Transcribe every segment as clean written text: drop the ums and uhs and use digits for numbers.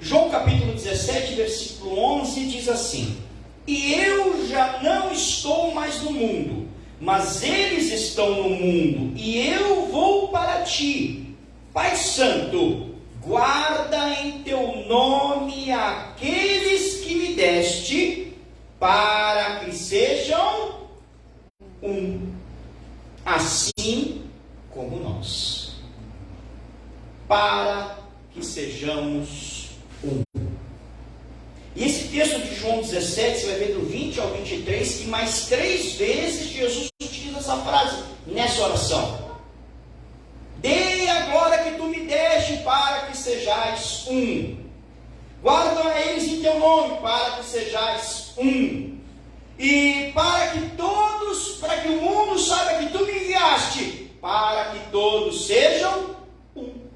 João capítulo 17, versículo 11 diz assim: e eu já não estou mais no mundo, mas eles estão no mundo, e eu vou para ti. Pai Santo, guarda em teu nome aqueles que me deste, para que sejam um, assim como nós. Para que sejamos um. E esse texto de João 17, você vai ver do 20 ao 23, que mais 3 vezes Jesus utiliza essa frase nessa oração. Dei a glória que tu me deste para que sejais um. Guarda a eles em teu nome para que sejais um. E para que todos, para que o mundo saiba que tu me enviaste, para que todos sejam um.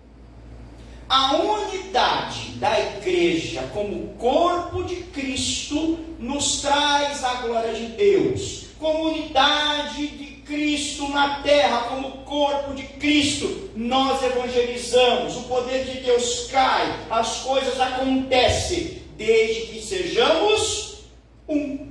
A unidade da igreja como corpo de Cristo nos traz a glória de Deus. Como unidade de Cristo na terra, como corpo de Cristo, nós evangelizamos, o poder de Deus cai, as coisas acontecem, desde que sejamos um.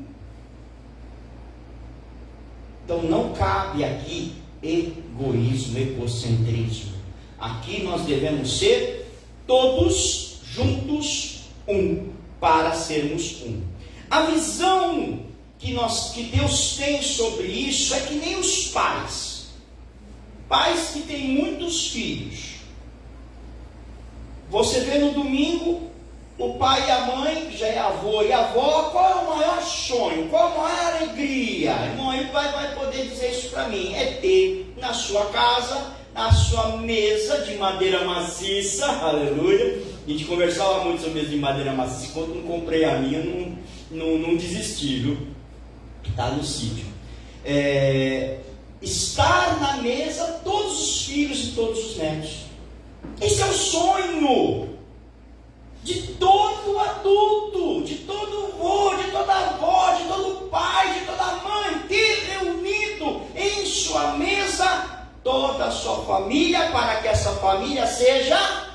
Então não cabe aqui egoísmo, egocentrismo. Aqui nós devemos ser todos juntos um, para sermos um. A visão que Deus tem sobre isso é que nem os pais. Pais que têm muitos filhos. Você vê no domingo o pai e a mãe, que já é avô e avó, qual é o maior sonho? Qual a maior alegria? Irmão, ele vai poder dizer isso para mim. É ter na sua casa, na sua mesa de madeira maciça, aleluia. A gente conversava muito sobre mesa de madeira maciça. Enquanto não comprei a minha, não desisti, viu? Está no sítio. Estar na mesa todos os filhos e todos os netos. Esse é o sonho de todo adulto, de todo avô, de toda avó, de todo pai, de toda mãe, ter reunido em sua mesa toda a sua família, para que essa família seja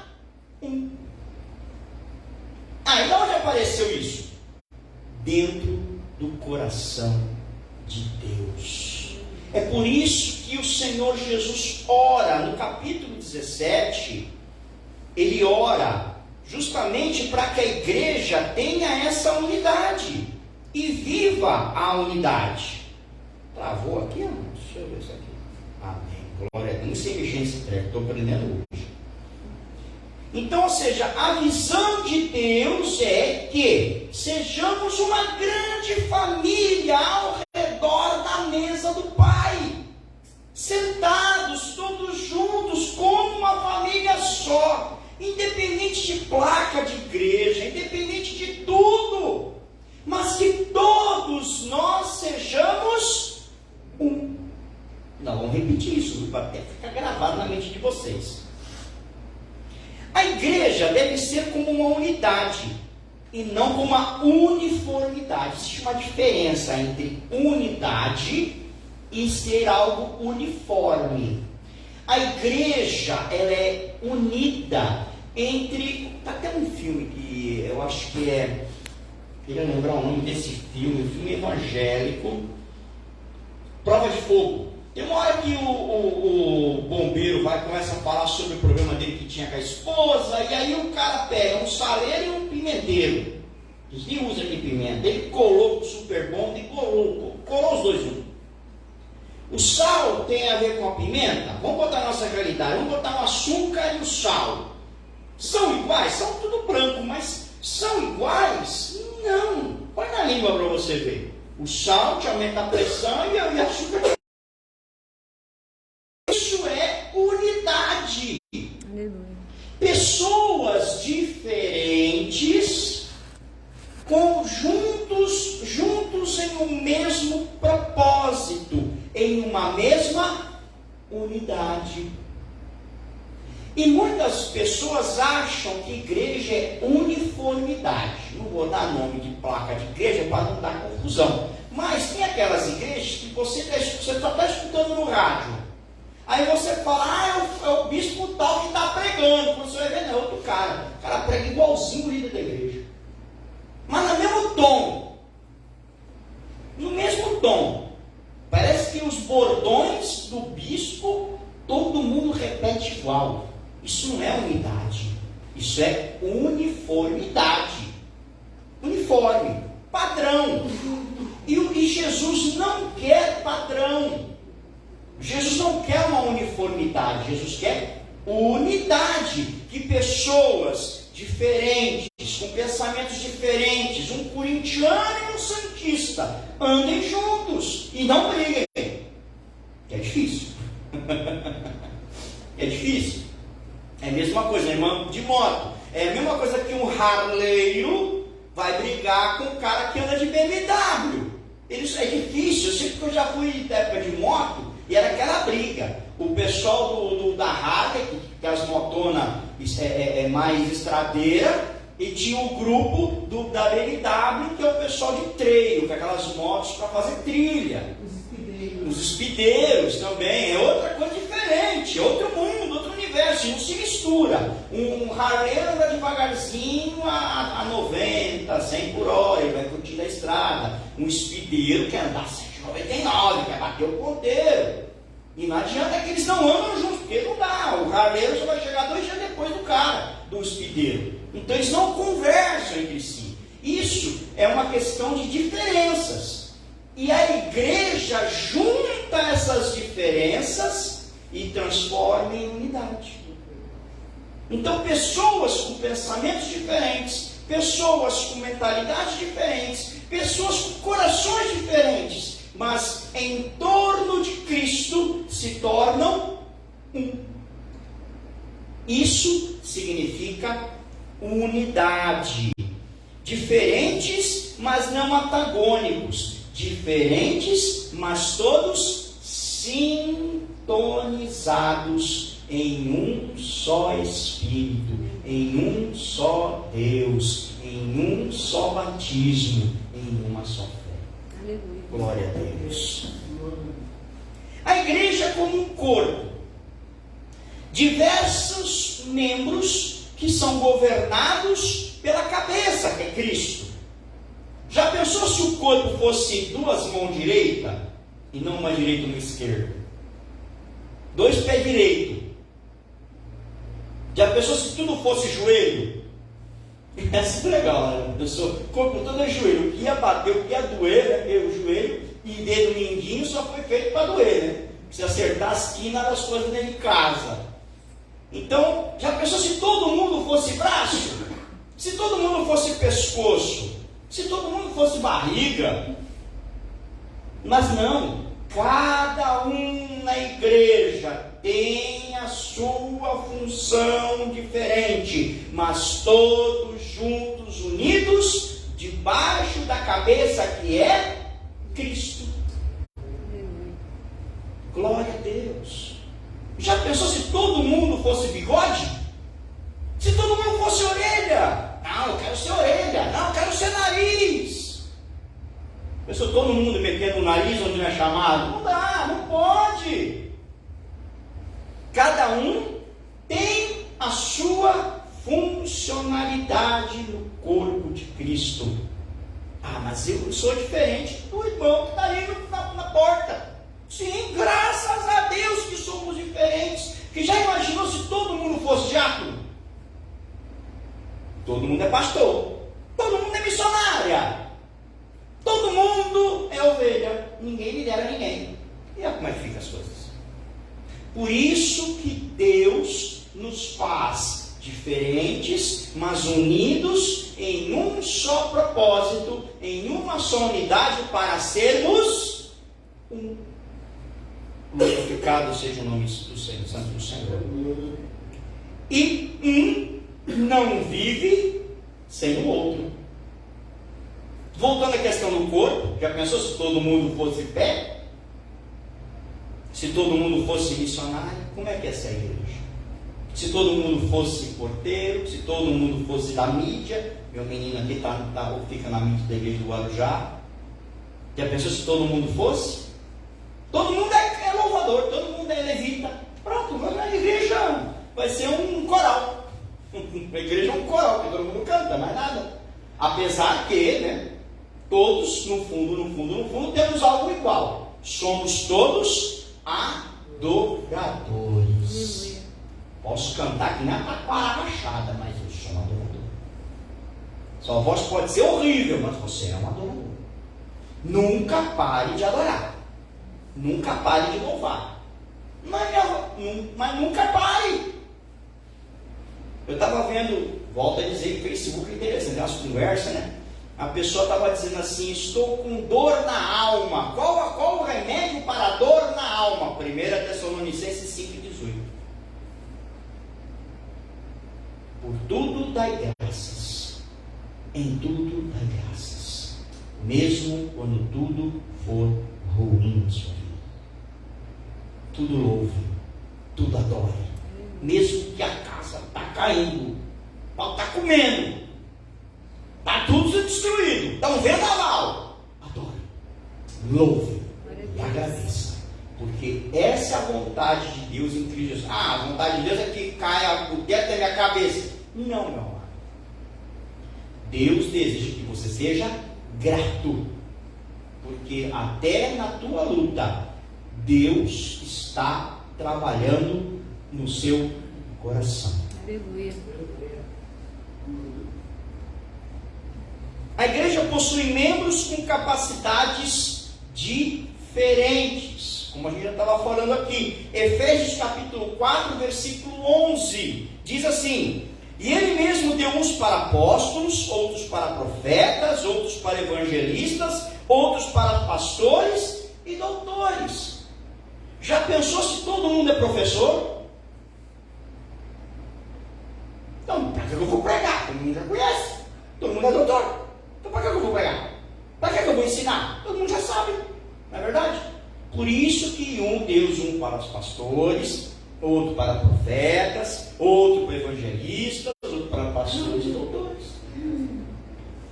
um. E onde apareceu isso? Dentro do coração de Deus. É por isso que o Senhor Jesus ora, no capítulo 17, ele ora justamente para que a igreja tenha essa unidade e viva a unidade. Travou aqui, amor? Deixa eu ver isso aqui. Amém. Glória a Deus. Sem vigência, estou aprendendo hoje. Então, ou seja, a visão de Deus é que sejamos uma grande família ao redor da mesa do Pai, sentados todos juntos como uma família só, independente de placa de igreja, independente de tudo, mas que todos nós sejamos um. Não, vamos repetir isso, para até ficar gravado na mente de vocês. A igreja deve ser como uma unidade e não como uma uniformidade. Existe uma diferença entre unidade e ser algo uniforme. A igreja, ela é unida entre... Tá até um filme que eu acho que é... Queria lembrar o nome desse filme, um filme evangélico, Prova de Fogo. Tem uma hora que o bombeiro começa a falar sobre o problema dele que tinha com a esposa, e aí o cara pega um saleiro e um pimenteiro. Diz, nem usa aqui pimenta. Ele colou com o super bom e colou os dois juntos. O sal tem a ver com a pimenta? Vamos botar a nossa realidade, vamos botar o açúcar e o sal. São iguais? São tudo branco, mas são iguais? Não. Põe na língua para você ver. O sal te aumenta a pressão e o açúcar... Isso é unidade. Aleluia. Pessoas diferentes, juntos em um mesmo propósito, em uma mesma unidade. E muitas pessoas acham que igreja é uniformidade. Não vou dar nome de placa de igreja para não dar confusão. Mas tem aquelas igrejas que você só está escutando no rádio. Aí você fala, é o bispo tal que está pregando. Quando você vai ver, não, é outro cara. O cara prega igualzinho o líder da igreja. Mas no mesmo tom. No mesmo tom. Parece que os bordões do bispo, todo mundo repete igual. Isso não é unidade. Isso é uniformidade. Uniforme. Padrão. E Jesus não quer padrão. Jesus não quer uma uniformidade. Jesus quer unidade. Que pessoas diferentes, com pensamentos diferentes, um corintiano e um santista, andem juntos e não briguem. É difícil. É difícil. É a mesma coisa, irmão de moto. É a mesma coisa que um harleiro vai brigar com um cara que anda de BMW. Isso é difícil. Eu sei que eu já fui da época de moto e era aquela briga. O pessoal da Harley, que as motonas mais estradeira, e tinha o grupo da BMW, que é o pessoal de trail, que é aquelas motos para fazer trilha. Os espideiros também, é outra coisa diferente, é outro mundo, outro universo, não se mistura. Um Harley anda devagarzinho a 90, 100 por hora, ele vai curtindo a estrada. Um espideiro quer andar 199, quer bater o ponteiro. E não adianta que eles não andam juntos, porque não dá. O Harley só vai chegar 2 dias depois do cara, do espideiro. Então eles não conversam entre si. Isso é uma questão de diferenças. E a igreja junta essas diferenças e transforma em unidade. Então pessoas com pensamentos diferentes, pessoas com mentalidades diferentes, pessoas com corações diferentes, mas em torno de Cristo se tornam um. Isso significa unidade. Diferentes, mas não antagônicos. Diferentes, mas todos sintonizados em um só Espírito, em um só Deus, em um só batismo, em uma só fé. Aleluia. Glória a Deus. A igreja é como um corpo. Diversos membros que são governados pela cabeça, que é Cristo. Já pensou se o corpo fosse 2 mãos direitas e não uma direita e uma esquerda? 2 pés direitos. Já pensou se tudo fosse joelho? Isso é legal, né? O corpo todo é joelho. O que ia bater, o que ia doer, né? O joelho e dedo mindinho só foi feito para doer, né? Se acertar as quinas das coisas dentro de casa. Então, já pensou se todo mundo fosse braço? Se todo mundo fosse pescoço? Se todo mundo fosse barriga? Mas não, cada um na igreja tem a sua função diferente, mas todos juntos, unidos, debaixo da cabeça que é Cristo. Glória a Deus. Já pensou se todo mundo fosse bigode? Se todo mundo fosse orelha? Não, eu quero ser orelha. Não, eu quero ser nariz. Pensou todo mundo metendo o nariz onde não é chamado? Não dá, não pode. Cada um tem a sua funcionalidade no corpo de Cristo. Ah, mas eu sou diferente do irmão que está ali na porta. Sim, graças a Deus que somos diferentes. Que já imaginou se todo mundo fosse diácono? Todo mundo é pastor. Todo mundo é missionária. Todo mundo é ovelha. Ninguém lidera ninguém. E olha como é que ficam as coisas. Por isso que Deus nos faz diferentes, mas unidos em um só propósito, em uma só unidade, para sermos um. Glorificado seja o nome do Senhor, Santo do Senhor. E um não vive sem o outro. Voltando à questão do corpo, já pensou se todo mundo fosse pé? Se todo mundo fosse missionário, como é que ia ser a igreja? Se todo mundo fosse porteiro, se todo mundo fosse da mídia, meu menino aqui fica na mídia da igreja do Guarujá. Já pensou se todo mundo fosse? Todo mundo é louvador, todo mundo é levita, A igreja é um coral, que todo mundo canta, mais nada. Apesar que, né, todos, no fundo, temos algo igual. Somos todos adoradores. Posso cantar que nem a taquara machada, mas eu sou um adorador. Sua voz pode ser horrível, mas você é um adorador. Nunca pare de adorar. Nunca pare de louvar. Mas nunca pare. Eu estava vendo, volto a dizer que o Facebook é interessante, as conversas, né? A pessoa estava dizendo assim: estou com dor na alma. Qual o remédio para a dor na alma? 1 Tessalonicenses 5,18. Por tudo dai graças. Em tudo dai graças. Mesmo quando tudo for ruim na sua vida. Tudo louve. Tudo adore. Mesmo que a casa está caindo. O pau está comendo. Está tudo destruído. Está um vendaval. Adore. Louve. E agradeça. Porque essa é a vontade de Deus em Cristo Jesus. A vontade de Deus é que caia o teto da minha cabeça. Não, meu amado. Deus deseja que você seja grato. Porque até na tua luta, Deus está trabalhando no seu coração. Aleluia. A igreja possui membros com capacidades diferentes, como a gente já estava falando aqui. Efésios capítulo 4, versículo 11, diz assim: e ele mesmo deu uns para apóstolos, outros para profetas, outros para evangelistas, outros para pastores e doutores. Já pensou se todo mundo é professor? Então, para que eu vou pregar? Todo mundo já conhece. Todo mundo é doutor. Então, para que eu vou pregar? Para que eu vou ensinar? Todo mundo já sabe. Não é verdade? Por isso que Deus para os pastores, outro para profetas, outro para evangelistas, outro para pastores e doutores.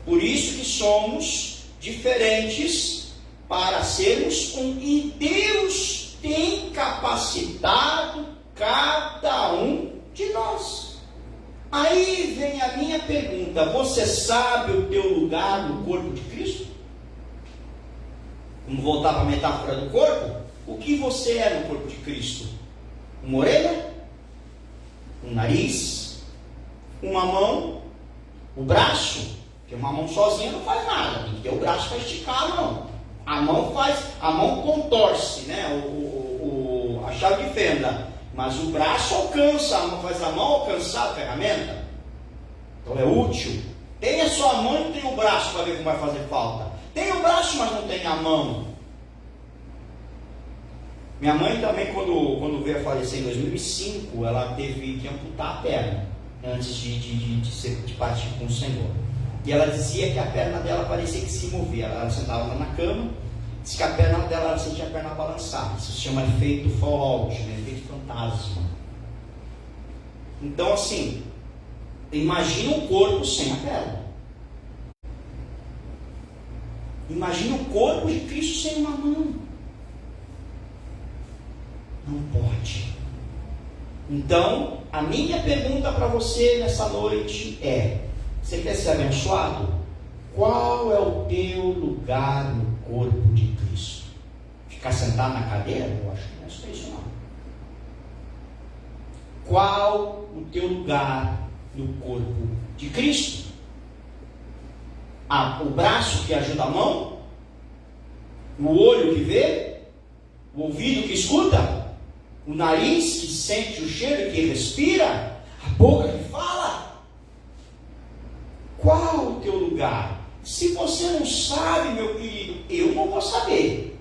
Por isso que somos diferentes para sermos um. E Deus tem capacitado cada um de nós. Aí vem a minha pergunta: você sabe o teu lugar no corpo de Cristo? Vamos voltar para a metáfora do corpo? O que você é no corpo de Cristo? Uma orelha? Um nariz? Uma mão? O braço? Porque uma mão sozinha não faz nada, tem que ter o braço para esticar a mão. A mão contorce, né? A chave de fenda. Mas o braço alcança, faz a mão alcançar a ferramenta. Então é útil. Tem a sua mão e não tem o braço para ver como vai fazer falta. Tem o braço, mas não tem a mão. Minha mãe também, quando veio a falecer em 2005, ela teve que amputar a perna antes de partir com o Senhor. E ela dizia que a perna dela parecia que se movia. Ela sentava lá na cama, disse que a perna dela, ela sentia a perna balançar. Isso se chama efeito fallout, né? Efeito fantasma. Então, assim, imagina o corpo sem a perna. Imagina o corpo de Cristo sem uma mão. Não pode. Então, a minha pergunta para você nessa noite é: você quer ser abençoado? Qual é o teu lugar no corpo de Cristo? Ficar sentado na cadeira? Eu acho que não é isso não. Qual o teu lugar no corpo de Cristo? O braço que ajuda a mão? O olho que vê? O ouvido que escuta? O nariz que sente o cheiro e que respira? A boca que fala? Qual o teu lugar? Se você não sabe, meu querido, eu não vou saber.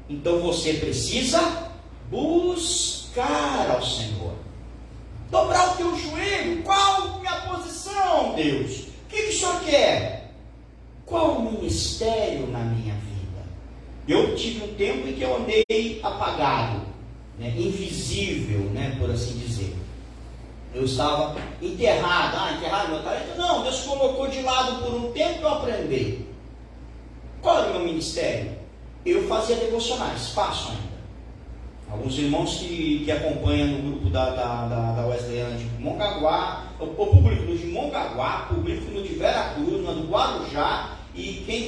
Então você precisa buscar ao Senhor. Dobrar o teu joelho. Qual a minha posição, Deus? O que o Senhor quer? Qual o ministério na minha vida? Eu tive um tempo em que eu andei apagado, né, invisível, né, por assim dizer. Eu estava enterrado. Enterrado meu talento? Não, Deus colocou de lado por um tempo para eu aprender. Qual era o meu ministério? Eu fazia devocionais, faço ainda. Alguns irmãos que acompanham no grupo da Wesleyana de Mongaguá, o público no de Mongaguá, público no de Veracruz, no do Guarujá, e quem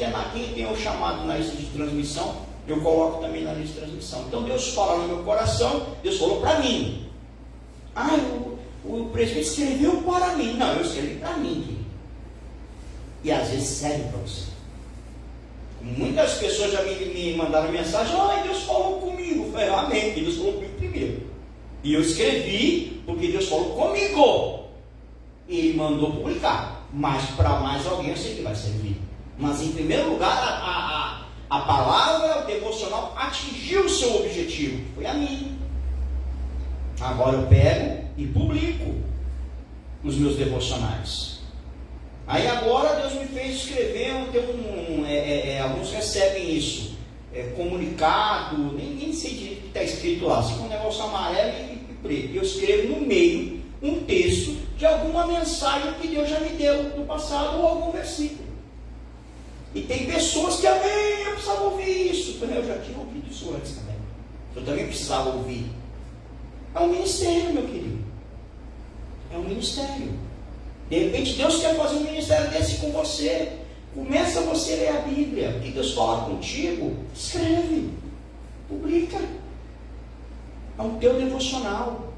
tem o chamado na lista de transmissão, eu coloco também na lista de transmissão. Então Deus fala no meu coração, Deus falou para mim. O presbítero escreveu para mim. Não, eu escrevi para mim, querido. E às vezes serve para você. Muitas pessoas já me mandaram mensagem: Deus falou comigo. Eu falei: amém, que Deus falou comigo primeiro. E eu escrevi porque Deus falou comigo. E Ele mandou publicar. Mas para mais alguém eu sei que vai servir. Mas em primeiro lugar, a palavra, o devocional atingiu o seu objetivo. Foi a mim. Agora eu pego e publico os meus devocionais. Aí agora Deus me fez escrever, alguns recebem isso, comunicado, nem sei direito o que está escrito lá, se for um negócio amarelo e preto. Eu escrevo no meio um texto de alguma mensagem que Deus já me deu no passado, ou algum versículo. E tem pessoas que, amém, eu precisava ouvir isso. Eu já tinha ouvido isso antes também. Eu também precisava ouvir. É um ministério, meu querido. É um ministério. De repente Deus quer fazer um ministério desse com você. Começa você a ler a Bíblia. O que Deus fala contigo? Escreve. Publica. É um teu devocional.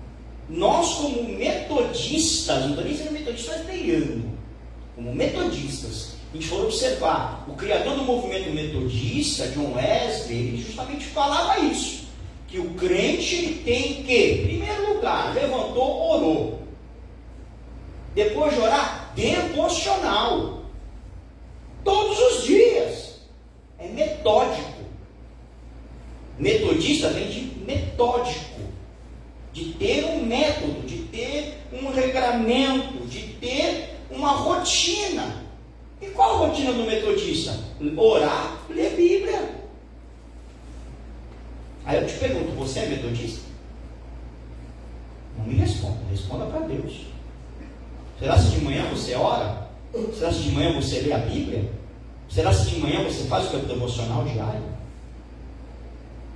Nós, como metodistas, não estou nem sendo metodista, mas pregando. Como metodistas, a gente for observar, o criador do movimento metodista, John Wesley, ele justamente falava isso. Que o crente ele tem que, em primeiro lugar, levantou, orou. Depois de orar, devocional. Todos os dias. É metódico. Metodista vem de metódico. De ter um método, de ter um regramento, de ter uma rotina. E qual a rotina do metodista? Orar, ler Bíblia. Aí eu te pergunto, você é metodista? Não me responda, responda para Deus. Será se de manhã você ora? Será se de manhã você lê a Bíblia? Será se de manhã você faz o seu devocional diário?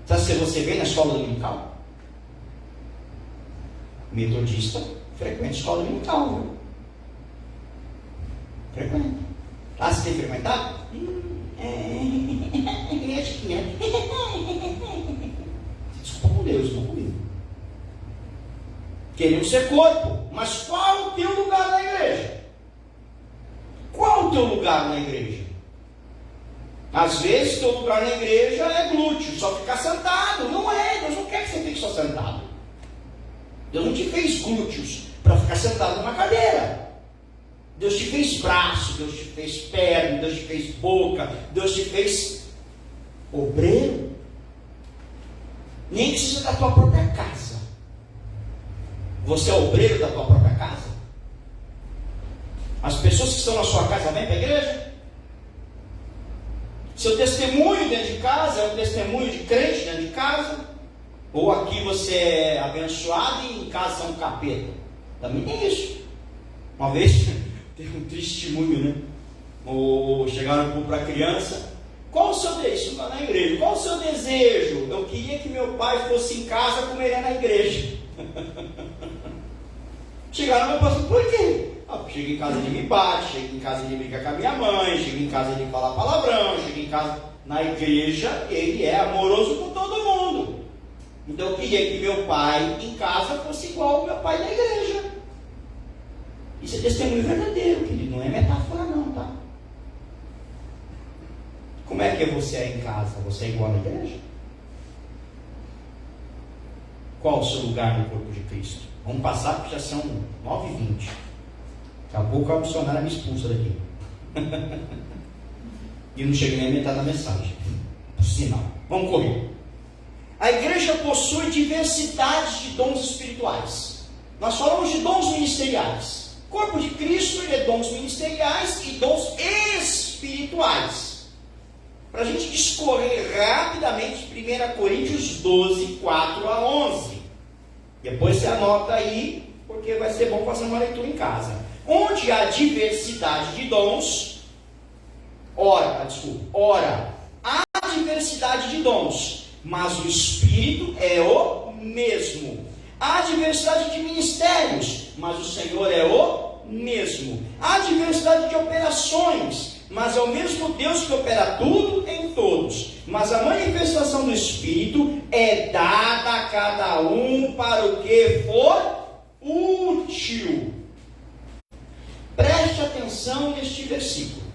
Será se você vem na escola dominical? Metodista frequenta escola dominical, viu? Frequenta. Ah, você tem frequentado? É chiquinha. Desculpa com Deus, não comigo. Queremos ser corpo, mas qual é o teu lugar na igreja? Qual é o teu lugar na igreja? Às vezes, teu lugar na igreja é glúteo, só ficar sentado. Não é, Deus não quer que você fique só sentado. Deus não te fez glúteos para ficar sentado numa cadeira. Deus te fez braço, Deus te fez perna, Deus te fez boca, Deus te fez obreiro. Nem que seja da tua própria casa. Você é obreiro da tua própria casa? As pessoas que estão na sua casa vêm para a igreja? Seu testemunho dentro de casa é um testemunho de crente dentro de casa? Ou aqui você é abençoado e em casa é um capeta? Também tem isso. Uma vez teve um testemunho, né? Chegaram para a criança: qual o seu desejo? Na igreja. Qual o seu desejo? Eu queria que meu pai fosse em casa comer na igreja. Chegaram meu pastor: por quê? Chega em casa, ele me bate, chega em casa, ele briga com a minha mãe, chega em casa, ele fala palavrão, chega em casa. Na igreja, ele é amoroso com todo mundo. Então eu queria que meu pai em casa fosse igual ao meu pai na igreja. Isso é testemunho verdadeiro, querido, não é metáfora não, tá? Como é que você é em casa? Você é igual na igreja? Qual o seu lugar no corpo de Cristo? Vamos passar porque já são 9h20. Daqui a pouco a missionária me expulsa daqui. E não cheguei nem a metade da mensagem. Por sinal. Vamos correr. A igreja possui diversidade de dons espirituais. Nós falamos de dons ministeriais. O corpo de Cristo é dons ministeriais e dons espirituais. Para a gente discorrer rapidamente 1 Coríntios 12, 4 a 11. Depois você anota aí, porque vai ser bom fazer uma leitura em casa. Onde há diversidade de dons, há diversidade de dons, mas o Espírito é o mesmo. Há diversidade de ministérios, mas o Senhor é o mesmo. Há diversidade de operações, mas é o mesmo Deus que opera tudo em todos. Mas a manifestação do Espírito é dada a cada um para o que for útil. Preste atenção neste versículo.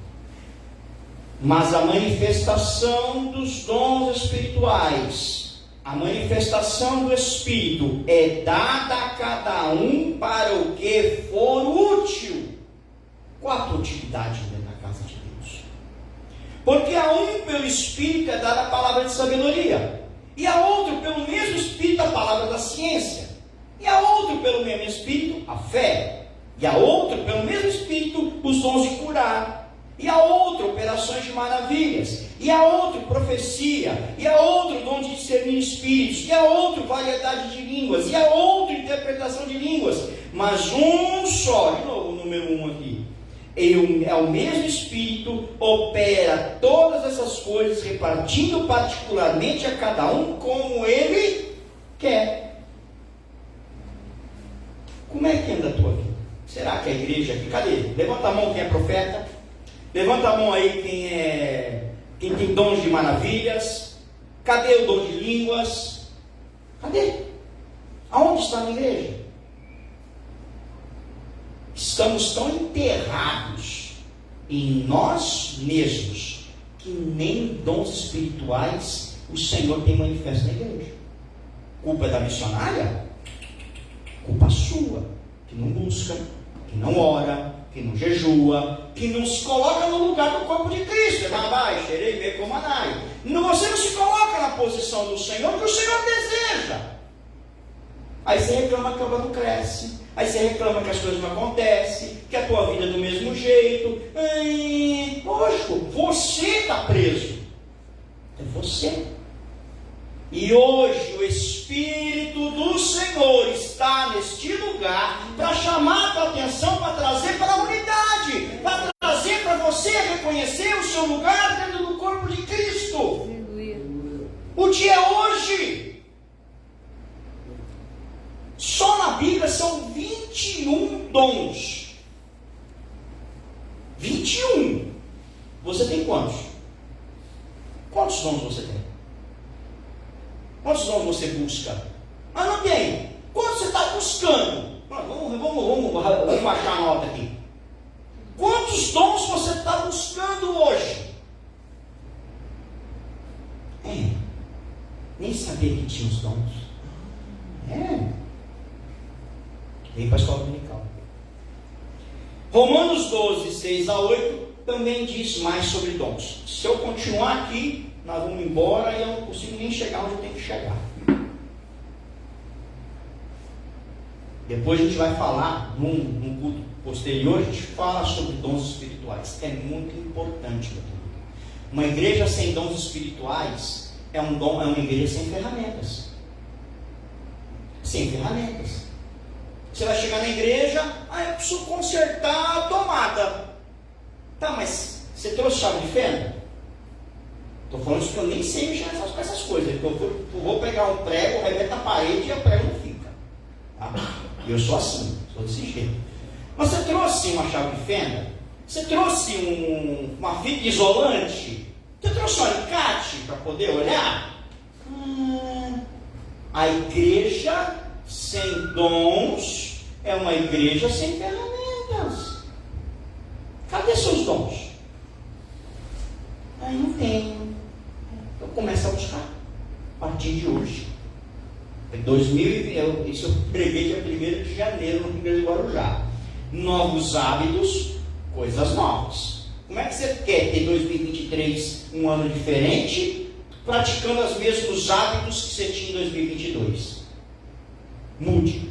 Mas a manifestação dos dons espirituais, a manifestação do Espírito é dada a cada um para o que for útil. Qual a tua utilidade dentro da casa de Deus? Porque a um pelo Espírito é dada a palavra de sabedoria, e a outro pelo mesmo Espírito a palavra da ciência, e a outro pelo mesmo Espírito a fé, e a outro pelo mesmo Espírito os dons de curar, e a outro operações de maravilhas, e a outro profecia, e a outro dom de discernir espíritos, e a outro variedade de línguas, e a outro interpretação de línguas, mas um só, de novo o número 1 aqui, é o mesmo Espírito, opera todas essas coisas, repartindo particularmente a cada um como ele quer. Como é que anda a tua vida? Será que a igreja aqui, cadê? Levanta a mão quem é profeta. Levanta a mão aí quem tem dons de maravilhas. Cadê o dom de línguas? Cadê? Aonde está na igreja? Estamos tão enterrados em nós mesmos que nem dons espirituais o Senhor tem manifesto na igreja. Culpa é da missionária? Culpa sua, que não busca, que não ora, que não jejua, que não se coloca no lugar do corpo de Cristo. Você não se coloca na posição do Senhor que o Senhor deseja. Aí você reclama que a obra não cresce, aí você reclama que as coisas não acontecem, que a tua vida é do mesmo jeito. Lógico, você está preso. É você. E hoje o Espírito do Senhor está neste lugar para chamar a tua atenção, para trazer para a unidade, para trazer para você reconhecer o seu lugar dentro do corpo de Cristo. O dia é hoje. Só na Bíblia são 21 dons. 21. Você tem quantos? Quantos dons você tem? Quantos dons você busca? Não tem. Quantos você está buscando? Vamos baixar a nota aqui. Quantos dons você está buscando hoje? Nem sabia que tinha os dons. Vem para a escola dominical. Romanos 12, 6 a 8 também diz mais sobre dons. Se eu continuar aqui, nós vamos embora e eu não consigo nem chegar onde eu tenho que chegar. Depois a gente vai falar, num culto posterior, a gente fala sobre dons espirituais. É muito importante. Uma igreja sem dons espirituais é uma igreja sem ferramentas. Sem ferramentas. Você vai chegar na igreja, eu preciso consertar a tomada. Tá, mas você trouxe chave de fenda? Estou falando isso que eu nem sei mexer com essas coisas. Eu vou pegar um prego, arrebento na parede e o prego não fica. Tá? E eu sou assim, sou desse jeito. Mas você trouxe uma chave de fenda? Você trouxe uma fita isolante? Você trouxe um alicate para poder olhar? A igreja sem dons é uma igreja sem ferramentas. Cadê seus dons? Não tenho. Eu começo a buscar a partir de hoje. Isso eu preguei dia 1º de janeiro no Igreja de Guarujá. Novos hábitos, coisas novas. Como é que você quer ter 2023 um ano diferente, praticando os mesmos hábitos que você tinha em 2022? Mude.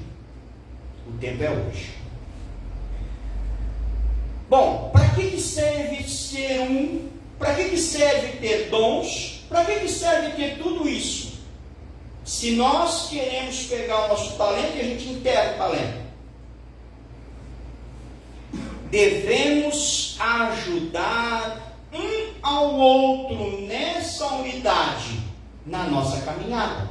O tempo é hoje. Bom, para que serve ser para que serve ter dons? Para que serve ter tudo isso? Se nós queremos pegar o nosso talento e a gente enterra o talento. Devemos ajudar um ao outro nessa unidade, na nossa caminhada.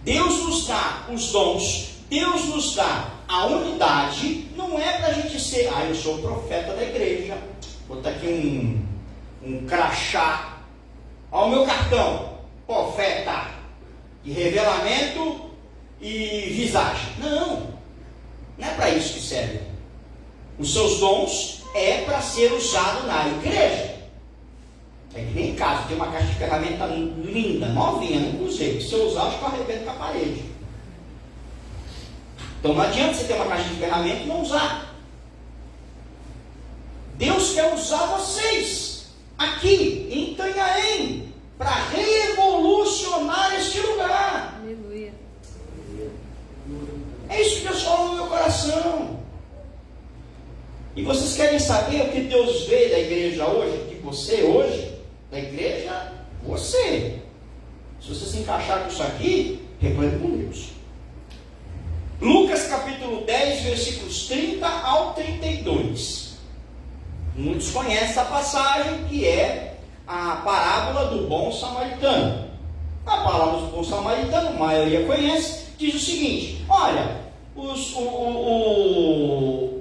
Deus nos dá os dons, Deus nos dá a unidade, não é para a gente ser, eu sou o profeta da igreja, vou botar aqui um crachá, olha o meu cartão, profeta, de revelamento e visagem. Não é para isso que serve. Os seus dons é para ser usado na igreja. É que nem em casa, tem uma caixa de ferramenta linda, novinha, não usei. Se eu usar, acho que eu arrebento com a parede. Então não adianta você ter uma caixa de ferramenta e não usar. Deus quer usar vocês aqui em Itanhaém para revolucionar este lugar. Aleluia. É isso que Deus falou no meu coração. E vocês querem saber o que Deus vê da igreja hoje? De você hoje? Da igreja? Você. Se você se encaixar com isso aqui, reclame com Deus. Lucas capítulo 10, versículos 30 ao 32. Muitos conhecem essa passagem, que é a parábola do bom samaritano. A parábola do bom samaritano, a maioria conhece, diz o seguinte: olha,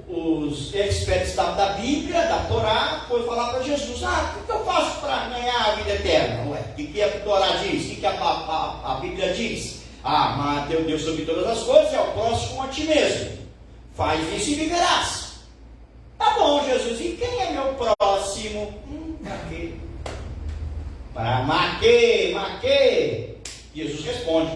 os experts da Bíblia, da Torá, foram falar para Jesus: o que eu faço para ganhar a vida eterna? Ué, o que a Torá diz? O que a Bíblia diz? Mas teu Deus sobre todas as coisas, é o próximo como a ti mesmo. Faz isso e viverás. Tá bom, Jesus, e quem é meu próximo? Pra quê? Pra quê? Jesus responde: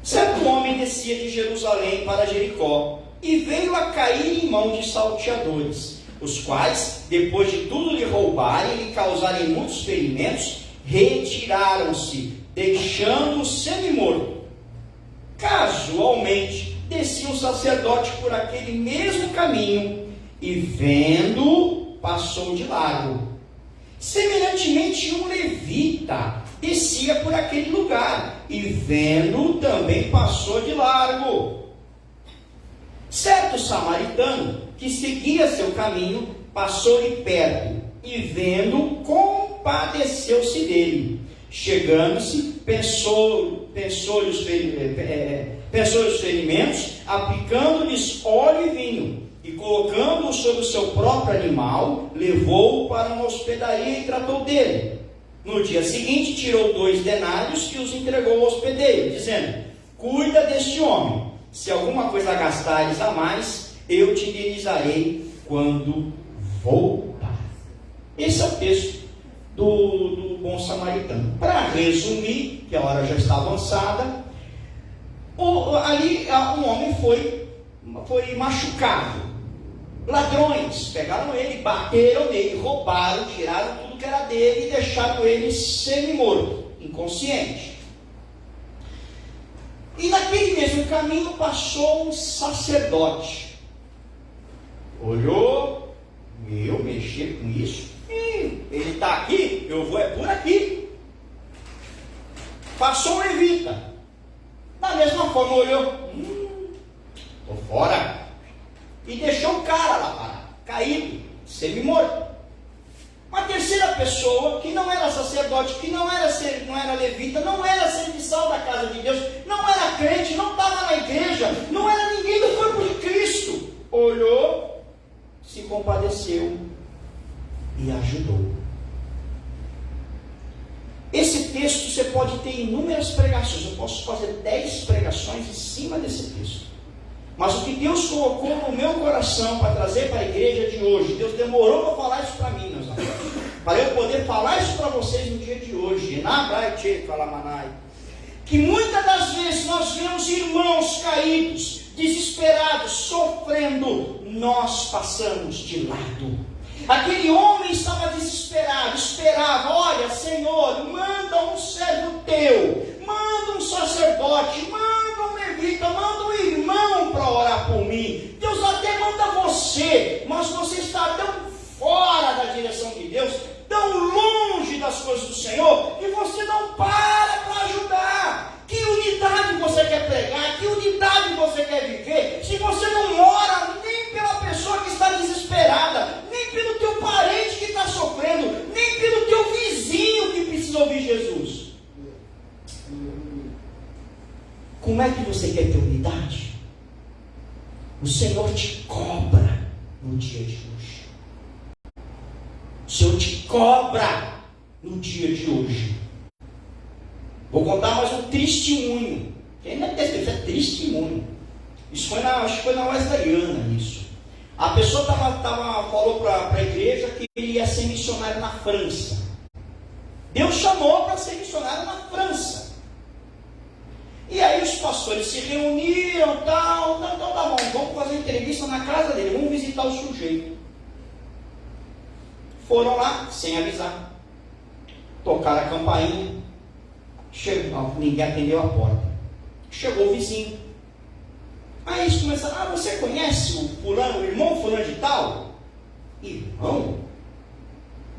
certo homem descia de Jerusalém para Jericó e veio a cair em mão de salteadores, os quais, depois de tudo lhe roubarem e lhe causarem muitos ferimentos, retiraram-se, deixando-o semi-morto. Casualmente, descia um sacerdote por aquele mesmo caminho e, vendo, passou de largo. Semelhantemente, um levita descia por aquele lugar e, vendo, também passou de largo. Certo samaritano, que seguia seu caminho, passou-lhe perto e, vendo, compadeceu-se dele. Chegando-se, pensou-lhe os ferimentos, aplicando-lhes óleo e vinho, e colocando-o sobre o seu próprio animal, levou-o para uma hospedaria e tratou dele. No dia seguinte, tirou 2 denários e os entregou ao hospedeiro, dizendo: cuida deste homem, se alguma coisa gastares a mais, eu te indenizarei quando voltar. Esse é o texto do bom samaritano. Para resumir, que a hora já está avançada, ali um homem foi machucado. Ladrões pegaram ele, bateram nele, roubaram, tiraram tudo que era dele e deixaram ele semi-morto, inconsciente. E naquele mesmo caminho passou um sacerdote. Olhou, eu mexer com isso? Ele está aqui, eu vou por aqui. Passou um levita. Da mesma forma olhou, estou fora. E deixou o cara lá parado, caído, semi-morto. Uma terceira pessoa, que não era sacerdote, que não era levita, não era serviçal da casa de Deus, não era crente, não estava na igreja, não era ninguém do corpo de Cristo, olhou, se compadeceu e ajudou. Esse texto você pode ter inúmeras pregações. Eu posso fazer 10 pregações em cima desse texto. Mas o que Deus colocou no meu coração para trazer para a igreja de hoje, Deus demorou para falar isso para mim, meus amigos, para eu poder falar isso para vocês no dia de hoje, que muitas das vezes nós vemos irmãos caídos, desesperados, sofrendo, nós passamos de lado. Aquele homem estava desesperado, esperava: olha, Senhor, manda um servo teu, manda um sacerdote, manda um levita, manda um irmão para orar por mim. Deus até manda você, mas você está tão fora da direção de Deus, tão longe das coisas do Senhor, que você não para ajudar. Que unidade você quer pregar? Que unidade você quer viver? Se você não ora nem pela pessoa que está desesperada, nem pelo teu parente que está sofrendo, nem pelo teu vizinho que quer ter unidade? O Senhor te cobra no dia de hoje. O Senhor te cobra no dia de hoje. Vou contar mais um testemunho. Quem não é testemunho? Isso é testemunho. Isso foi acho que foi na Wesleyana, isso. A pessoa falou para a igreja que ele ia ser missionário na França. Deus chamou para ser missionário na França. E aí os pastores se reuniram, então tá bom, vamos fazer entrevista na casa dele, vamos visitar o sujeito. Foram lá, sem avisar. Tocaram a campainha. Ninguém atendeu a porta. Chegou o vizinho. Aí eles começaram, você conhece o fulano, o irmão fulano de tal? Irmão?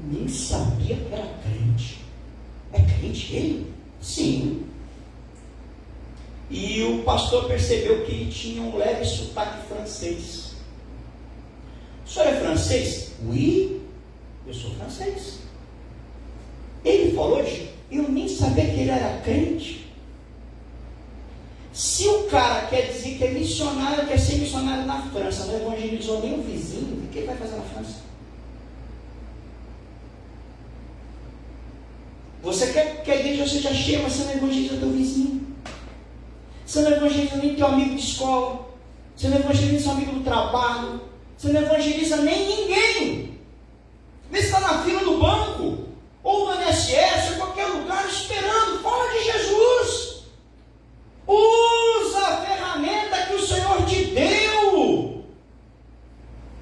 Nem sabia que era crente. É crente ele? Sim. E o pastor percebeu que ele tinha um leve sotaque francês. O senhor é francês? Oui, eu sou francês. Ele falou hoje, eu nem sabia que ele era crente. Se o cara quer dizer que é missionário, quer ser missionário na França, não evangelizou nem o vizinho, o que ele vai fazer na França? Você quer que a igreja seja cheia, mas você não evangeliza teu vizinho. Você não evangeliza nem teu amigo de escola. Você não evangeliza nem seu amigo do trabalho. Você não evangeliza nem ninguém. Vê se está na fila do banco, ou no INSS, ou em qualquer lugar, esperando. Fala de Jesus. Usa a ferramenta que o Senhor te deu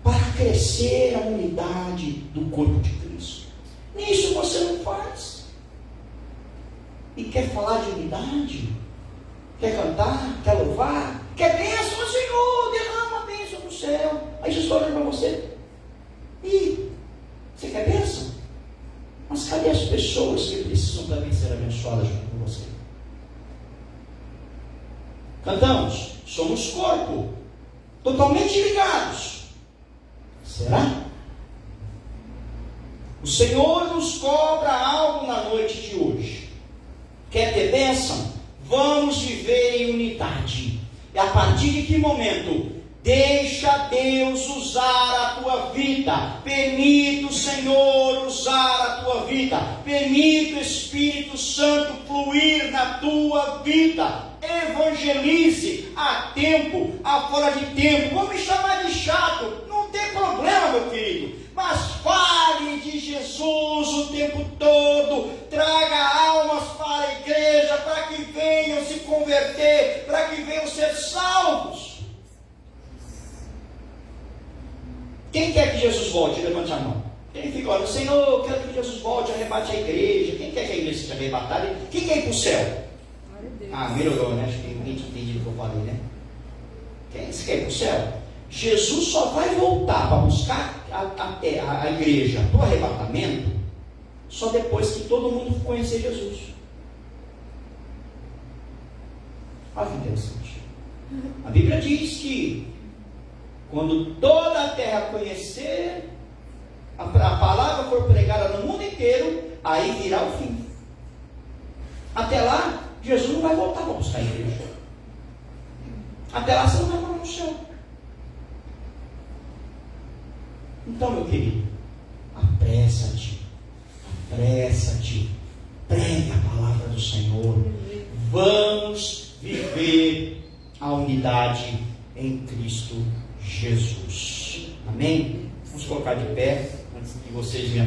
para crescer a unidade do corpo de Cristo. Nisso você não faz. E quer falar de unidade? Quer cantar? Quer louvar? Quer bênção? O Senhor derrama a bênção do céu. Aí Jesus olha para você. E você quer bênção? Mas cadê as pessoas que precisam também ser abençoadas junto com você? Cantamos, somos corpo, totalmente ligados. Será? O Senhor nos cobra algo na noite de hoje. Quer ter bênção? Vamos viver em unidade. E a partir de que momento? Deixa Deus usar a tua vida. Permita o Senhor usar a tua vida. Permita o Espírito Santo fluir na tua vida. Evangelize a tempo, a fora de tempo. Vão me chamar de chato, não tem problema, meu querido. Mas fale de Jesus o tempo todo. Traga almas para a igreja, para que venham se converter, para que venham ser salvos. Quem quer que Jesus volte? Levante a mão. Quem fica olhando, Senhor, eu quero que Jesus volte, arrebate a igreja. Quem quer que a igreja seja arrebatada? Quem quer ir para o céu? Melhorou, né? Acho que ninguém tinha entendido o que eu falei, né? Quem quer ir para o céu? Jesus só vai voltar para buscar a igreja para o arrebatamento só depois que todo mundo conhecer Jesus. Olha que interessante. A Bíblia diz que quando toda a terra conhecer, a palavra for pregada no mundo inteiro, aí virá o fim. Até lá, Jesus não vai voltar para buscar a igreja. Até lá você não vai morar no céu. Então, meu querido, apressa-te, pregue a palavra do Senhor. Vamos viver a unidade em Cristo Jesus. Amém? Vamos colocar de pé, antes que vocês venham